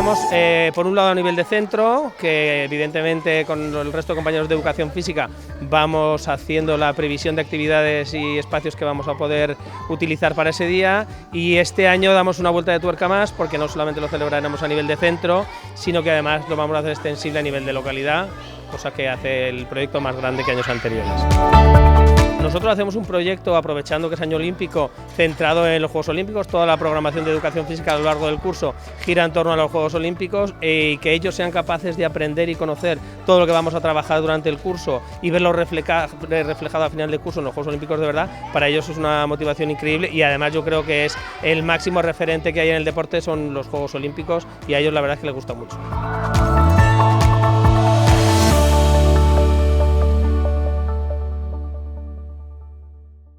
trabajamos por un lado a nivel de centro, que evidentemente con el resto de compañeros de educación física vamos haciendo la previsión de actividades y espacios que vamos a poder utilizar para ese día, y este año damos una vuelta de tuerca más porque no solamente lo celebraremos a nivel de centro, sino que además lo vamos a hacer extensible a nivel de localidad, cosa que hace el proyecto más grande que años anteriores. Nosotros hacemos un proyecto, aprovechando que es año olímpico, centrado en los Juegos Olímpicos. Toda la programación de educación física a lo largo del curso gira en torno a los Juegos Olímpicos, y que ellos sean capaces de aprender y conocer todo lo que vamos a trabajar durante el curso y verlo reflejado al final del curso en los Juegos Olímpicos de verdad, para ellos es una motivación increíble, y además yo creo que es el máximo referente que hay en el deporte son los Juegos Olímpicos, y a ellos la verdad es que les gusta mucho.